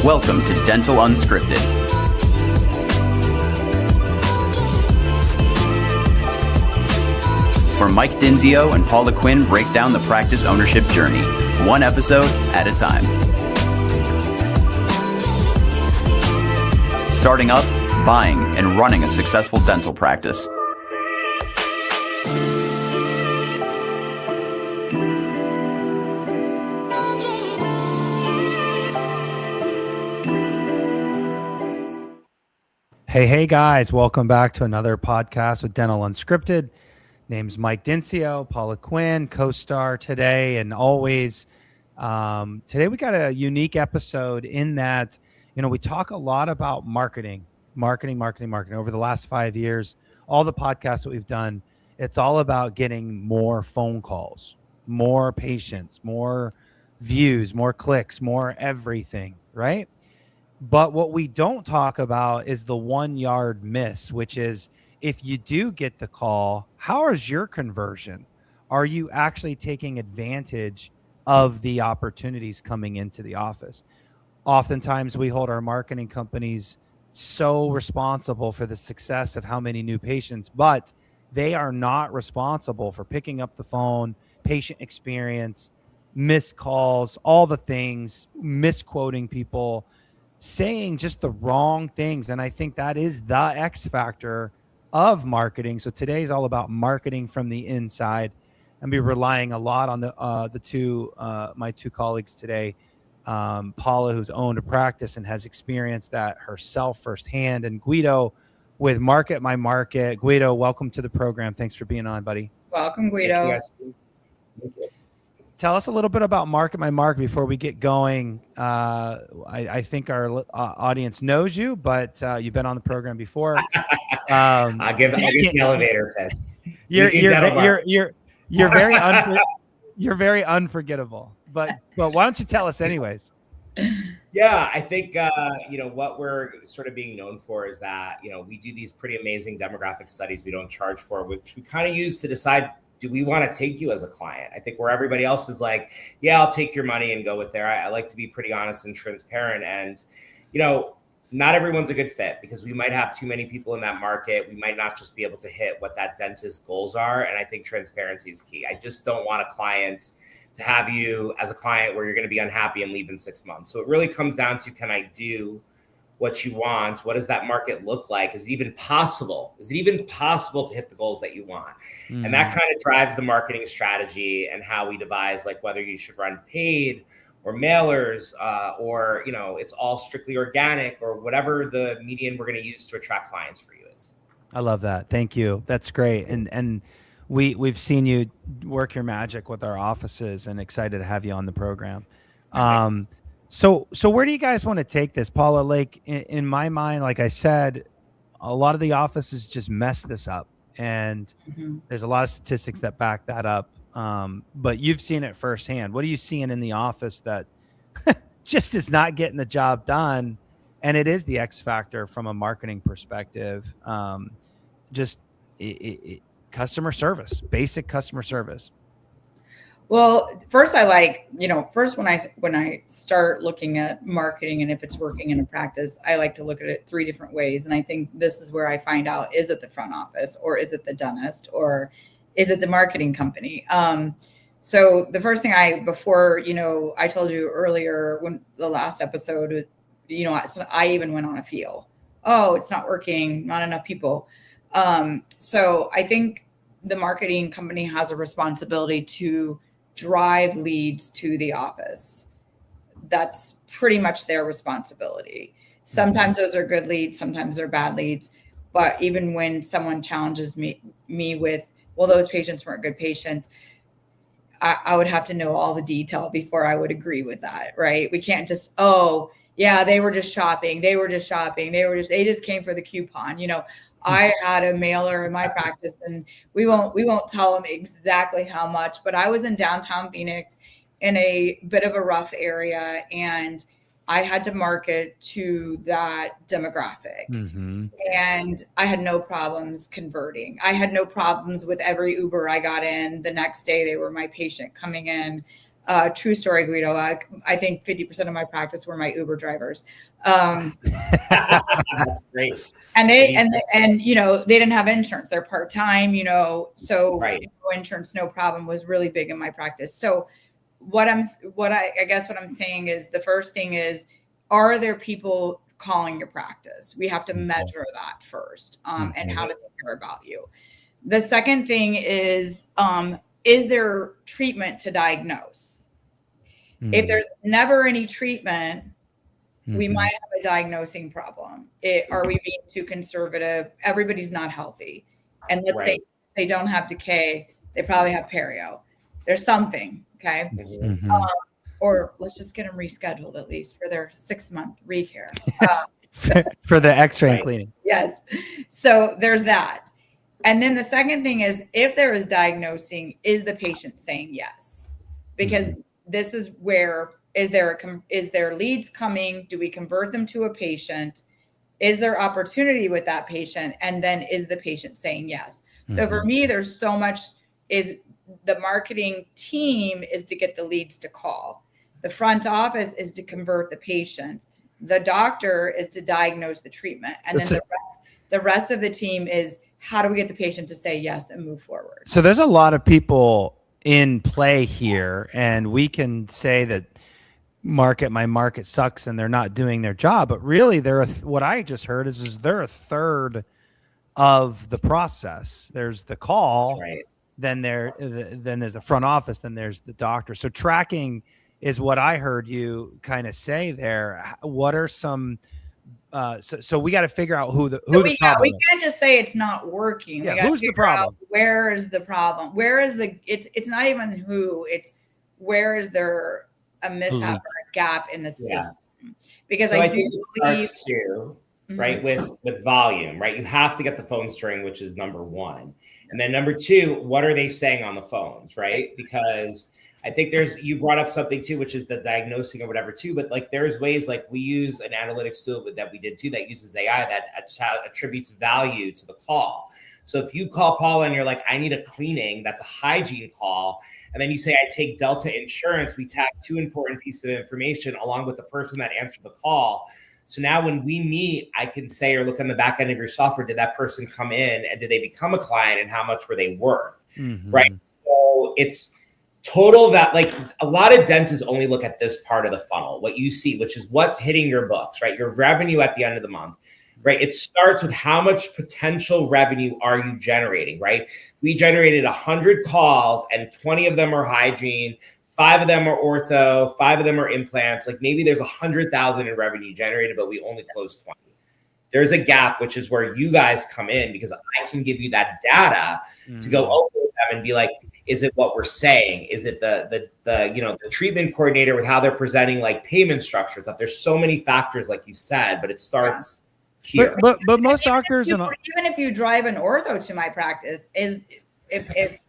Welcome to Dental Unscripted. Where Mike Dinzio and Paula Quinn break down the practice ownership journey, one episode at a time. Starting up, buying, and running a successful dental practice. Hey guys, welcome back to another podcast with Dental Unscripted. Name's Mike Dinzio, Paula Quinn, co-star today and always. Today we got a unique episode in that, we talk a lot about marketing over the last 5 years. All the podcasts that we've done, it's all about getting more phone calls, more patients, more views, more clicks, more everything, right? But what we don't talk about is the 1 yard miss, which is if you do get the call, how is your conversion? Are you actually taking advantage of the opportunities coming into the office? Oftentimes we hold our marketing companies so responsible for the success of how many new patients, but they are not responsible for picking up the phone, patient experience, missed calls, all the things, misquoting people, saying just the wrong things. And I think that is the X factor of marketing. So today's all about marketing from the inside, and be relying a lot on my two colleagues today, Paula, who's owned a practice and has experienced that herself firsthand, and Guido with Market My Market. Guido, welcome to the program. Thanks for being on, buddy. Welcome, Guido. Yes. Thank you. Tell us a little bit about Market My Market before we get going. I think our audience knows you, but you've been on the program before. I'll give the elevator pitch. You're very unforgettable. But why don't you tell us anyways? Yeah, I think what we're sort of being known for is that we do these pretty amazing demographic studies we don't charge for, which we kind of use to decide, do we want to take you as a client? I think where everybody else is like, yeah, I'll take your money and go with there. I like to be pretty honest and transparent. And, not everyone's a good fit because we might have too many people in that market. We might not just be able to hit what that dentist's goals are. And I think transparency is key. I just don't want a client to have you as a client where you're going to be unhappy and leave in 6 months. So it really comes down to, can I do what you want? What does that market look like? Is it even possible? Is it even possible to hit the goals that you want? Mm-hmm. And that kind of drives the marketing strategy and how we devise, like whether you should run paid or mailers, or it's all strictly organic, or whatever the medium we're going to use to attract clients for you is. I love that. Thank you. That's great. And we've seen you work your magic with our offices, and excited to have you on the program. Nice. So where do you guys want to take this, Paula? Like in my mind, like I said, a lot of the offices just mess this up, and there's a lot of statistics that back that up. But you've seen it firsthand. What are you seeing in the office that just is not getting the job done? And it is the X factor from a marketing perspective. Customer service, basic customer service. Well, first when I start looking at marketing and if it's working in a practice, I like to look at it 3 different ways. And I think this is where I find out, is it the front office, or is it the dentist, or is it the marketing company? So the first thing I told you earlier when the last episode, I even went on a feel. Oh, it's not working. Not enough people. So I think the marketing company has a responsibility to drive leads to the office. That's pretty much their responsibility. Sometimes those are good leads, sometimes they're bad leads. But even when someone challenges me with, well, those patients weren't good patients, I would have to know all the detail before I would agree with that, right? We can't just, oh, yeah, they were just shopping. They just came for the coupon. I had a mailer in my practice, and we won't tell them exactly how much, but I was in downtown Phoenix in a bit of a rough area, and I had to market to that demographic. Mm-hmm. And I had no problems converting. I had no problems with every Uber I got in. The next day, they were my patient coming in. True story, Guido. I think 50% of my practice were my Uber drivers. That's great. And you know, they didn't have insurance. They're part-time, you know, so Right. no insurance, no problem was really big in my practice. So I guess what I'm saying is the first thing is, are there people calling your practice? We have to measure that first, and how do they care about you? The second thing is there treatment to diagnose? If there's never any treatment, we might have a diagnosing problem. Are we being too conservative? Everybody's not healthy. And let's say they don't have decay, they probably have perio. There's something, okay? Or let's just get them rescheduled at least for their 6-month recare. For the x-ray and cleaning. Yes. So there's that. And then the second thing is, if there is diagnosing, is the patient saying yes? Because this is where, is there leads coming? Do we convert them to a patient? Is there opportunity with that patient? And then is the patient saying yes? So for me, there's so much, is the marketing team is to get the leads to call. The front office is to convert the patient. The doctor is to diagnose the treatment. And then the rest of the team is, how do we get the patient to say yes and move forward? So there's a lot of people in play here, and we can say that my market sucks and they're not doing their job, but really what I just heard is they're a third of the process. There's the call, then there's the front office, then there's the doctor. So tracking is what I heard you kind of say there. What are some so we got to figure out who the problem is. We can't just say it's not working. Yeah, who's the problem? Where is the problem? Where is it's not even who, it's where is there a mishap or a gap in the system? Because I think it starts too, right, with volume, right? You have to get the phone string, which is number one. And then number two, what are they saying on the phones, right? Because I think you brought up something too, which is the diagnosing or whatever too, but like there's ways, like we use an analytics tool that we did too, that uses AI that attributes value to the call. So if you call Paula and you're like, I need a cleaning, that's a hygiene call. And then you say, I take Delta Insurance, we tag 2 important pieces of information along with the person that answered the call. So now when we meet, I can say, or look on the back end of your software, did that person come in and did they become a client and how much were they worth? Right. So it's total that, like, a lot of dentists only look at this part of the funnel, what you see, which is what's hitting your books, right? Your revenue at the end of the month, right? It starts with how much potential revenue are you generating, right? We generated 100 calls and 20 of them are hygiene, 5 of them are ortho, 5 of them are implants. Like maybe there's 100,000 in revenue generated, but we only closed 20. There's a gap, which is where you guys come in, because I can give you that data to go over with them and be like, is it what we're saying? Is it the treatment coordinator with how they're presenting like payment structures? That there's so many factors, like you said, but it starts here. But most doctors, even if you drive an ortho to my practice, is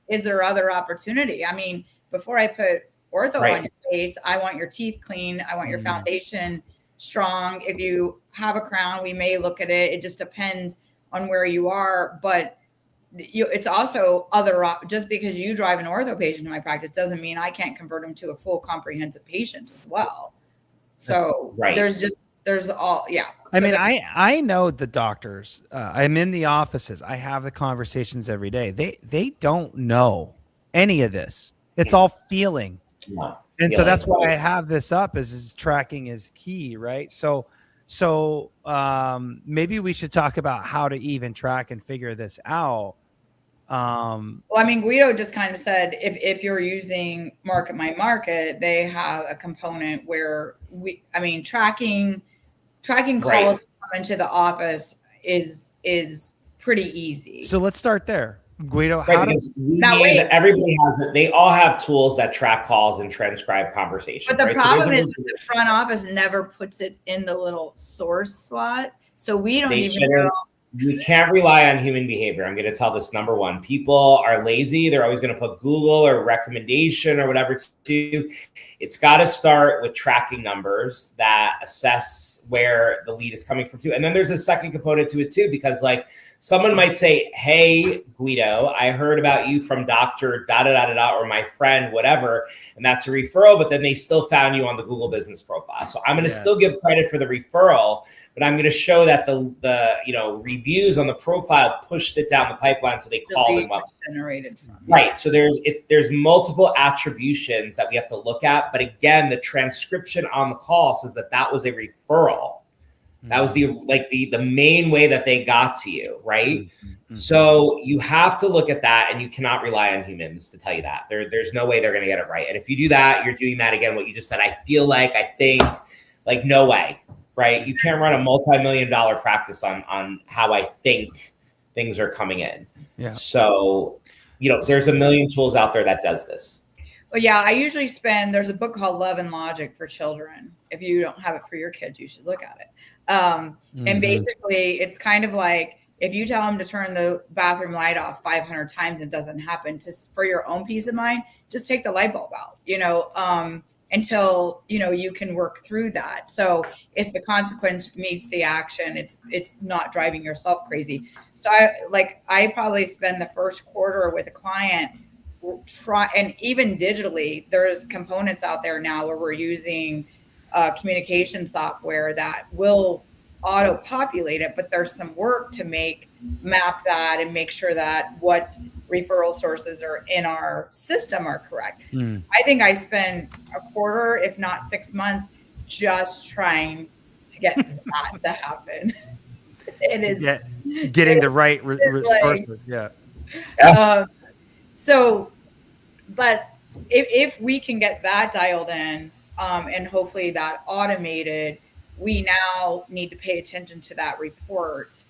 there other opportunity? I mean, before I put ortho on your face, I want your teeth clean. I want your foundation strong. If you have a crown, we may look at it. It just depends on where you are, but it's also just because you drive an ortho patient to my practice doesn't mean I can't convert them to a full comprehensive patient as well. So there's all. I mean, I know the doctors. I'm in the offices. I have the conversations every day. They don't know any of this. It's all feeling. And so that's why I have this up, is tracking is key, right? So maybe we should talk about how to even track and figure this out. Well, I mean, Guido just kind of said, if you're using Market My Market, they have a component where tracking calls come into the office is pretty easy. So let's start there. Guido, everybody has it. They all have tools that track calls and transcribe conversations. But the problem is the front office never puts it in the little source slot. So we don't even know. You can't rely on human behavior. I'm going to tell this, number one. People are lazy. They're always going to put Google or recommendation or whatever to do. It's got to start with tracking numbers that assess where the lead is coming from too. And then there's a second component to it too, because like someone might say, hey, Guido, I heard about you from Dr. da-da-da-da-da, or my friend, whatever, and that's a referral, but then they still found you on the Google business profile. So I'm going to still give credit for the referral, but I'm going to show that the reviews on the profile pushed it down the pipeline, so they called them up. Generated from. Right. So there's multiple attributions that we have to look at, but again, the transcription on the call says that was a referral. That was the main way that they got to you, right? Mm-hmm. So you have to look at that, and you cannot rely on humans to tell you that. There's no way they're going to get it right. And if you do that, you're doing that again. What you just said, I think, like no way, right? You can't run a multi-million-dollar practice on how I think things are coming in. Yeah. So, there's a million tools out there that does this. Well, yeah, I usually there's a book called Love and Logic for children. If you don't have it for your kids, you should look at it. And basically it's kind of like, if you tell them to turn the bathroom light off 500 times and it doesn't happen, just for your own peace of mind, just take the light bulb out, until, you can work through that. So it's the consequence meets the action. It's not driving yourself crazy. So I probably spend the first quarter with a client and even digitally, there's components out there now where we're using communication software that will auto populate it, but there's some work to map that and make sure that what referral sources are in our system are correct. I think I spend a quarter, if not 6 months, just trying to get that to happen. It is getting the right resources. But if we can get that dialed in, and hopefully that automated, we now need to pay attention to that report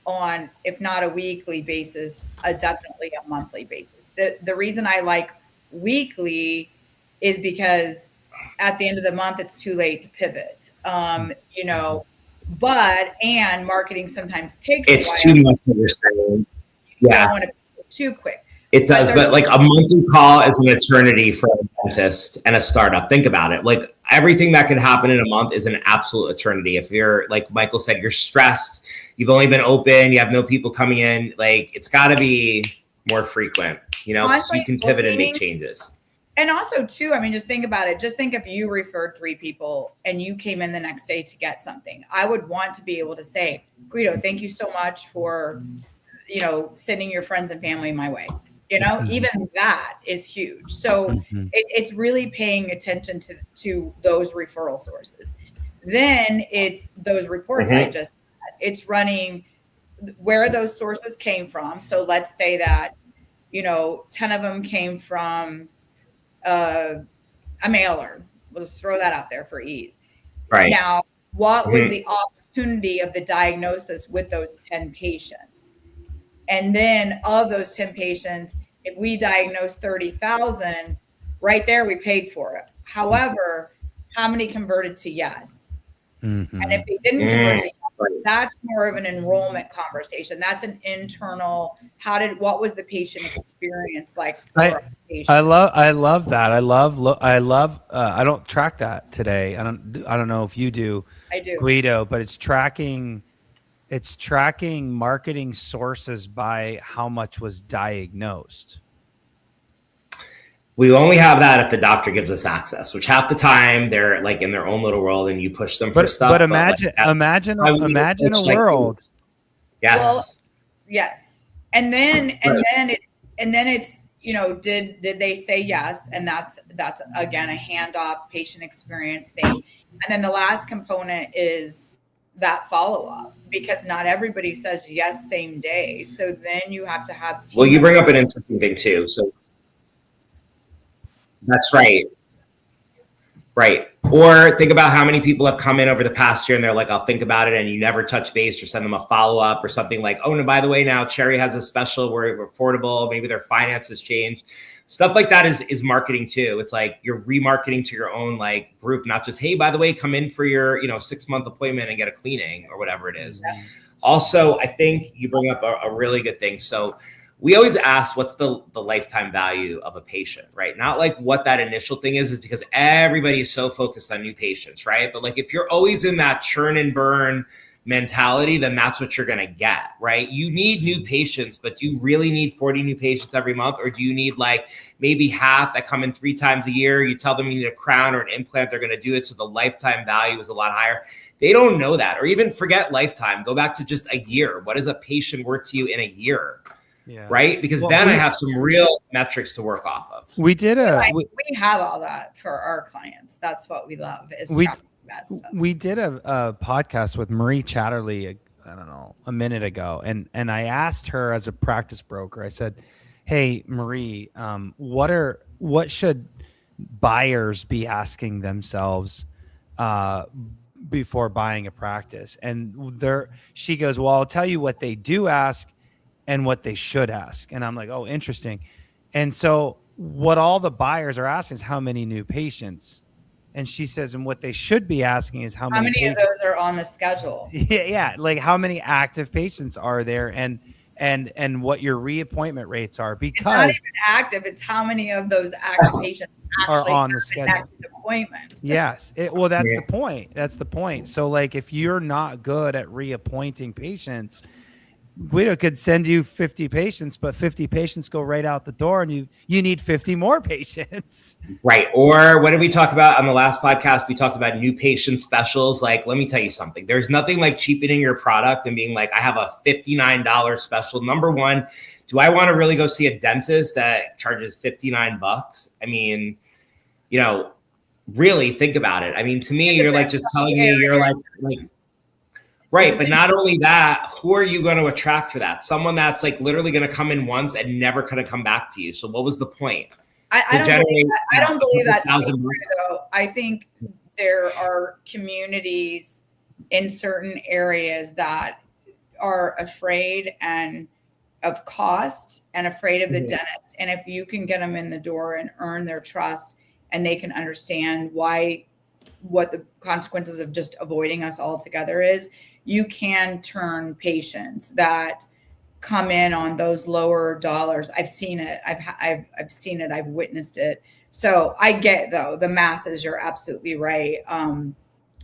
on, if not a weekly basis, definitely a monthly basis. The reason I like weekly is because at the end of the month, it's too late to pivot. And marketing sometimes takes it's too much what you're saying. You don't want to pivot too quick. It does, but like a monthly call is an eternity for a dentist and a startup. Think about it. Like everything that can happen in a month is an absolute eternity. If you're, like Michael said, you're stressed, you've only been open, you have no people coming in, like it's got to be more frequent, so you can pivot and make changes. And also too, just think about it. Just think if you referred 3 people and you came in the next day to get something. I would want to be able to say, Guido, thank you so much for, sending your friends and family my way. Even that is huge. So it's really paying attention to those referral sources. Then it's those reports I just said. It's running where those sources came from. So let's say that, 10 of them came from a mailer. We'll just throw that out there for ease. Right. Now, what was the opportunity of the diagnosis with those 10 patients? And then of those 10 patients, if we diagnosed 30,000, right there, we paid for it. However, how many converted to yes? And if they didn't convert to yes, that's more of an enrollment conversation. That's an internal, what was the patient experience like for a patient? I love that. I don't track that today. I don't know if you do. I do. Guido, but it's tracking marketing sources by how much was diagnosed. We only have that if the doctor gives us access, which half the time they're like in their own little world and you push them for stuff. But imagine a world. Yes. Well, yes. And then it's, did they say yes? And that's again, a handoff patient experience thing. And then the last component is that follow-up, because not everybody says yes same day. So then you have to have. Well, you bring up an interesting thing too. So that's right. Right. Or think about how many people have come in over the past year and they're like, I'll think about it. And you never touch base or send them a follow-up or something like, oh, and by the way, now Cherry has a special where we're affordable. Maybe their finances changed. Stuff like that is marketing too. It's like you're remarketing to your own like group, not just, hey, by the way, come in for your 6-month appointment and get a cleaning or whatever it is. Yeah. Also, I think you bring up a really good thing. So we always ask, what's the lifetime value of a patient, right? Not like what that initial thing is because everybody is so focused on new patients, right? But like if you're always in that churn and burn mentality, then that's what you're going to get, right? You need new patients, but do you really need 40 new patients every month? Or do you need like maybe half that come in 3 times a year? You tell them you need a crown or an implant, they're going to do it. So the lifetime value is a lot higher. They don't know that, or even forget lifetime. Go back to just a year. What is a patient worth to you in a year? Yeah. Right? Because then I have some real metrics to work off of. We have all that for our clients. That's what we love is tracking that stuff. We did a podcast with Marie Chatterley, I don't know, a minute ago. And I asked her as a practice broker, I said, hey, Marie, what should buyers be asking themselves before buying a practice? And she goes, well, I'll tell you what they do ask and what they should ask. And I'm like, oh, interesting. And so what all the buyers are asking is how many new patients. And she says, and what they should be asking is how many of those are on the schedule. Yeah. Like how many active patients are there and what your reappointment rates are, because it's not even active. It's how many of those active patients actually are on the schedule. Next appointment. Yes. That's the point. That's the point. So like, if you're not good at reappointing patients, Guido could send you 50 patients, but 50 patients go right out the door and you need 50 more patients. Right. Or what did we talk about on the last podcast? We talked about new patient specials. Like, let me tell you something. There's nothing like cheapening your product and being like, I have a $59 special. Number one, do I want to really go see a dentist that charges $59? I mean, really think about it. I mean, to me, you're like just telling me you're like right. But not only that, who are you going to attract for that? Someone that's like literally going to come in once and never going to come back to you. So what was the point? I don't believe that to be true, though. I think there are communities in certain areas that are afraid of cost and afraid of the dentist. And if you can get them in the door and earn their trust and they can understand what the consequences of just avoiding us altogether is, you can turn patients that come in on those lower dollars. I've seen it. I've seen it. I've witnessed it. So I get, though, the masses, you're absolutely right.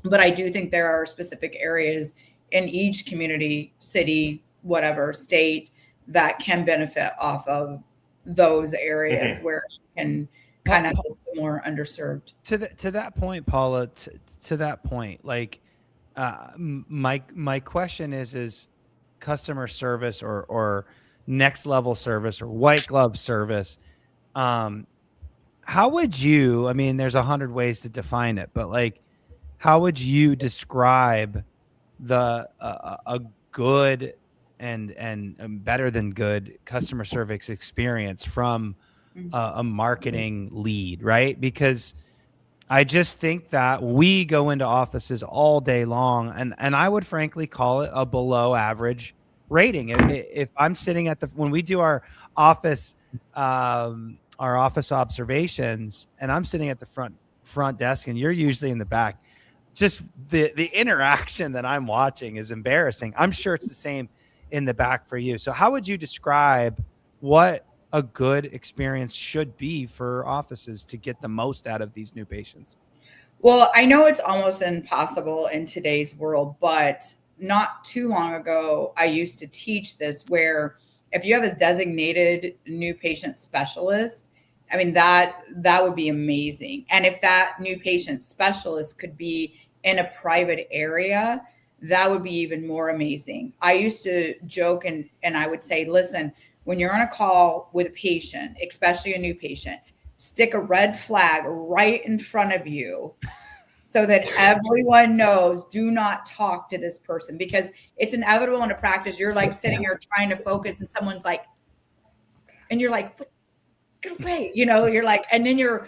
But I do think there are specific areas in each community, city, whatever, state that can benefit off of those areas where you can kind of help the more underserved. To that point, Paula, to that point, like, my question is customer service or next level service or white glove service. How would you, I mean, there's 100 ways to define it, but like, how would you describe a good and better than good customer service experience from a marketing lead, right? Because I just think that we go into offices all day long, and I would frankly call it a below average rating. If I'm sitting when we do our office observations, and I'm sitting at the front desk, and you're usually in the back, just the interaction that I'm watching is embarrassing. I'm sure it's the same in the back for you. So how would you describe what a good experience should be for offices to get the most out of these new patients? Well, I know it's almost impossible in today's world, but not too long ago, I used to teach this, where if you have a designated new patient specialist, I mean, that would be amazing. And if that new patient specialist could be in a private area, that would be even more amazing. I used to joke and I would say, listen, when you're on a call with a patient, especially a new patient, stick a red flag right in front of you so that everyone knows, do not talk to this person, because it's inevitable in a practice. You're like sitting here trying to focus and someone's like, and you're like, get away, you're like, and then you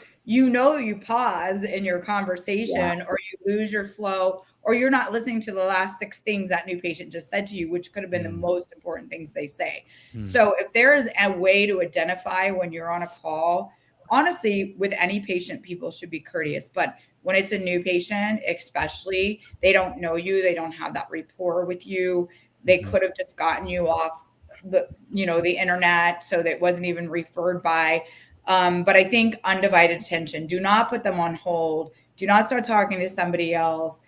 pause in your conversation or you lose your flow, or you're not listening to the last 6 things that new patient just said to you, which could have been the most important things they say. So if there is a way to identify when you're on a call, honestly, with any patient, people should be courteous. But when it's a new patient, especially, they don't know you, they don't have that rapport with you. They could have just gotten you off the internet, so that wasn't even referred by. But I think undivided attention. Do not put them on hold. Do not start talking to somebody else.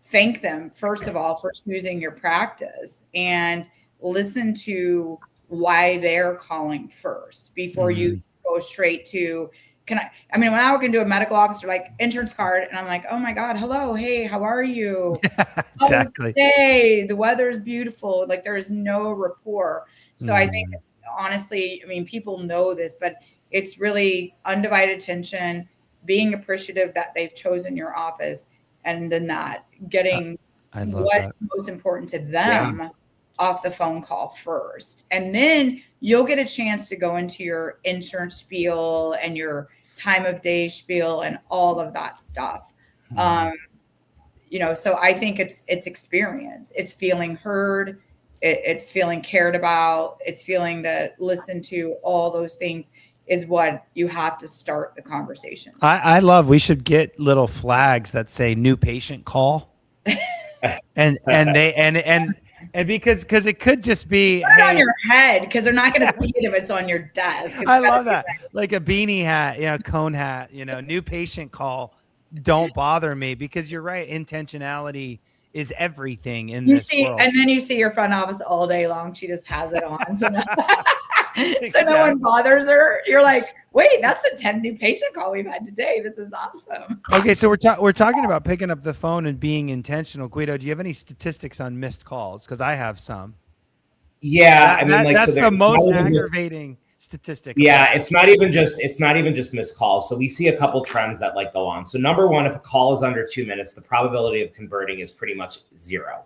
thank them, first of all, for choosing your practice, and listen to why they're calling first before you go straight to, I mean, when I walk into a medical office, like insurance card, and I'm like, oh my God, hello, hey, how are you? Exactly. Hey, the weather is beautiful. Like, there is no rapport. So I think it's honestly, I mean, people know this, but it's really undivided attention, being appreciative that they've chosen your office, and then getting what's most important to them off the phone call first. And then you'll get a chance to go into your insurance spiel and your time of day spiel and all of that stuff. So I think it's experience. It's feeling heard. It's feeling cared about. It's feeling that listened to. All those things is what you have to start the conversation. I love, we should get little flags that say new patient call. and because it could just be put it on your head, because they're not going to see it if it's on your desk. I love that. Like a beanie hat, cone hat, new patient call. Don't bother me, because you're right. Intentionality is everything in this world. And then you see your front office all day long. She just has it on. So no one bothers her. You're like, wait, that's a 10th new patient call we've had today. This is awesome. Okay, so we're talking about picking up the phone and being intentional. Guido, do you have any statistics on missed calls? Because I have some. Yeah, that's the most aggravating statistic. Yeah, it's not even just missed calls. So we see a couple trends that go on. So number one, if a call is under 2 minutes, the probability of converting is pretty much 0.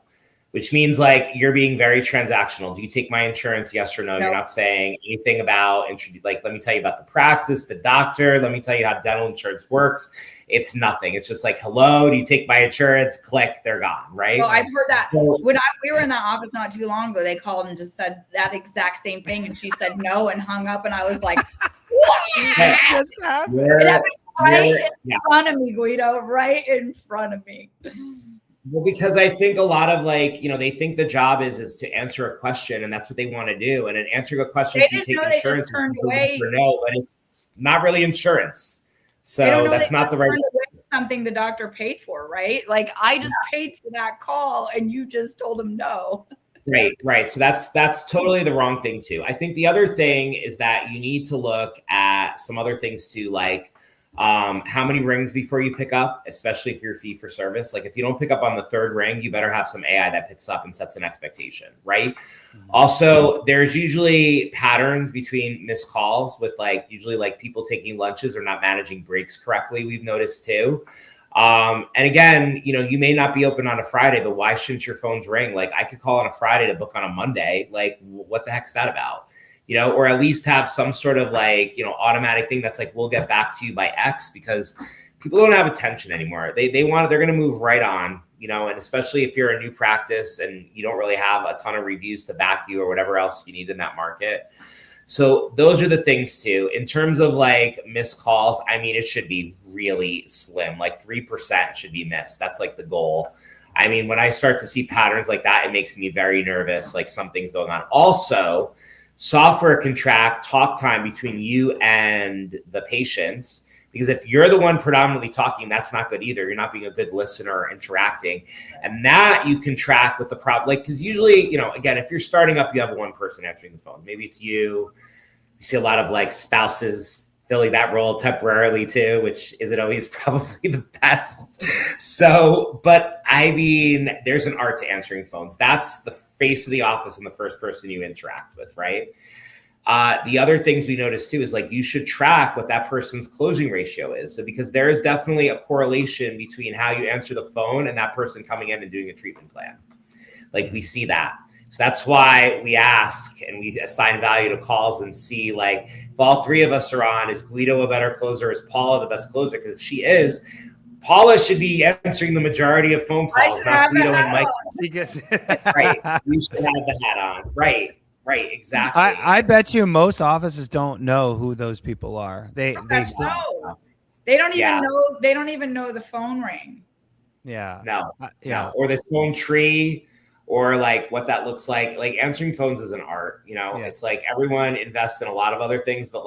Which means you're being very transactional. Do you take my insurance? Yes or no? Nope. You're not saying anything about, let me tell you about the practice, the doctor. Let me tell you how dental insurance works. It's nothing. It's just hello, do you take my insurance? Click, they're gone, right? Well, I've heard that. When we were in that office not too long ago, they called and just said that exact same thing. And she said no and hung up. And I was like, what just happened? Right in front of me, Guido, right in front of me. Well, because I think a lot of they think the job is to answer a question, and that's what they want to do. And in answering a question, you take insurance. No, but it's not really insurance. So that's not the right. Something the doctor paid for, right? I just paid for that call, and you just told him no. Right. So that's totally the wrong thing too. I think the other thing is that you need to look at some other things too, how many rings before you pick up, especially if you're fee for service. If you don't pick up on the third ring, you better have some AI that picks up and sets an expectation, right? Also, there's usually patterns between missed calls with usually people taking lunches or not managing breaks correctly. We've noticed too. And again, you may not be open on a Friday, but why shouldn't your phones ring? I could call on a Friday to book on a Monday. What the heck's that about? Or at least have some sort of automatic thing that's we'll get back to you by X, because people don't have attention anymore. They're going to move right on, and especially if you're a new practice and you don't really have a ton of reviews to back you or whatever else you need in that market. So those are the things too. In terms of missed calls, I mean, it should be really slim, 3% should be missed. That's the goal. I mean, when I start to see patterns like that, it makes me very nervous, something's going on. Also, software can track talk time between you and the patient, because if you're the one predominantly talking, that's not good either. You're not being a good listener or interacting. And that you can track with the problem. Because usually, again, if you're starting up, you have one person answering the phone. Maybe it's you. You see a lot of spouses filling that role temporarily too, which isn't always probably the best. So, but I mean, there's an art to answering phones. That's the face of the office and the first person you interact with, right? The other things we notice too is you should track what that person's closing ratio is. So because there is definitely a correlation between how you answer the phone and that person coming in and doing a treatment plan. We see that. So that's why we ask and we assign value to calls and see if all three of us are on, is Guido a better closer? Is Paula the best closer? Because if she is, Paula should be answering the majority of phone calls, not Guido and Mike. Right. You should have the hat on. Right. Exactly. I bet you most offices don't know who those people are. They don't even know. They don't even know the phone ring. Yeah. No. Or the phone tree, or what that looks like. Answering phones is an art. It's everyone invests in a lot of other things, but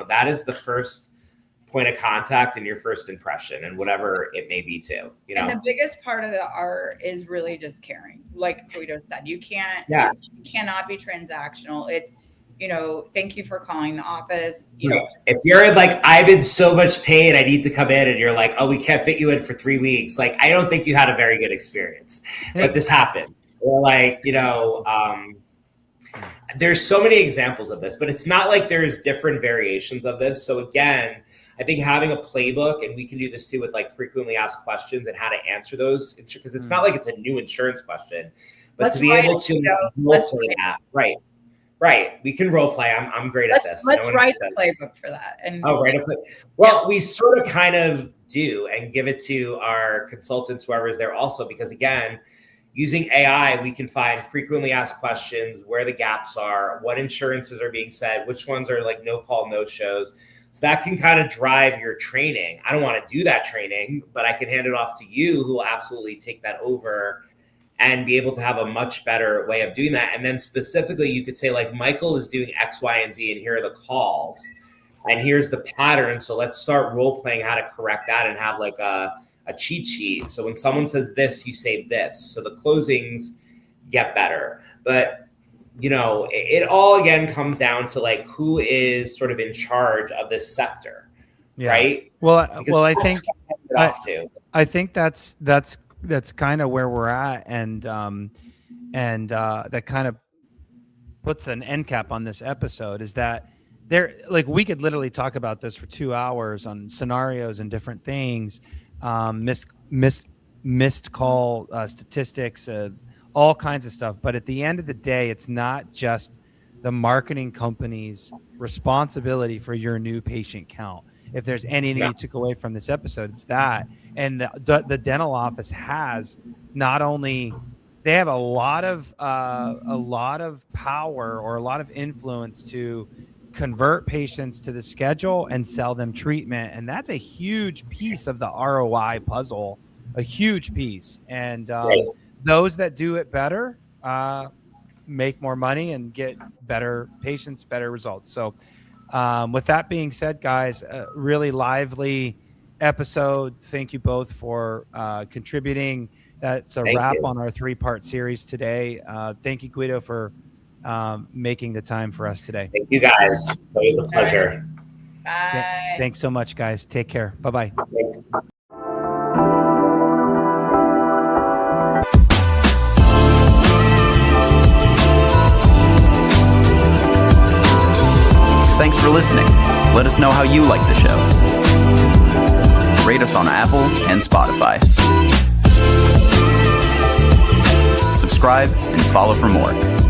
that is the first point of contact and your first impression and whatever it may be too, you know. And the biggest part of the art is really just caring. Like Guido said, you cannot be transactional. It's, you know, thank you for calling the office. You know, if you're like, I'm in so much pain, I need to come in, and you're like, oh, we can't fit you in for 3 weeks. Like, I don't think you had a very good experience, but this happened. Or like, you know, there's so many examples of this, but it's not like there's different variations of this. So again, I think having a playbook, and we can do this too with like frequently asked questions and how to answer those, because it's not like it's a new insurance question, but to be able to role play that, right? Right. We can role play. I'm great at this. Let's write the playbook for that. And write a play. Well, we sort of kind of do, and give it to our consultants, whoever is there also, because again, using AI, we can find frequently asked questions, where the gaps are, what insurances are being said, which ones are like no call, no shows. So that can kind of drive your training. I don't want to do that training, but I can hand it off to you, who will absolutely take that over and be able to have a much better way of doing that. And then specifically, you could say like, Michael is doing X, Y, and Z, and here are the calls, and here's the pattern. So let's start role playing how to correct that and have like a cheat sheet. So when someone says this, you say this. So the closings get better. But, you know, it all again comes down to like, who is sort of in charge of this sector, right? Well, I think that's kind of where we're at, and that kind of puts an end cap on this episode. Is that there? Like, we could literally talk about this for 2 hours on scenarios and different things, missed call statistics, all kinds of stuff. But at the end of the day, it's not just the marketing company's responsibility for your new patient count. If there's anything you took away from this episode, it's that. And the dental office has not only, they have a lot of power or a lot of influence to convert patients to the schedule and sell them treatment. And that's a huge piece of the ROI puzzle, a huge piece. And those that do it better make more money and get better patients, better results. So with that being said, guys, really lively episode. Thank you both for contributing. That's a wrap on our 3-part series today. Thank you, Guido, for making the time for us today. Thank you, guys. It was a pleasure. Bye. Thanks so much, guys. Take care. Bye-bye. Thanks for listening. Let us know how you like the show. Rate us on Apple and Spotify. Subscribe and follow for more.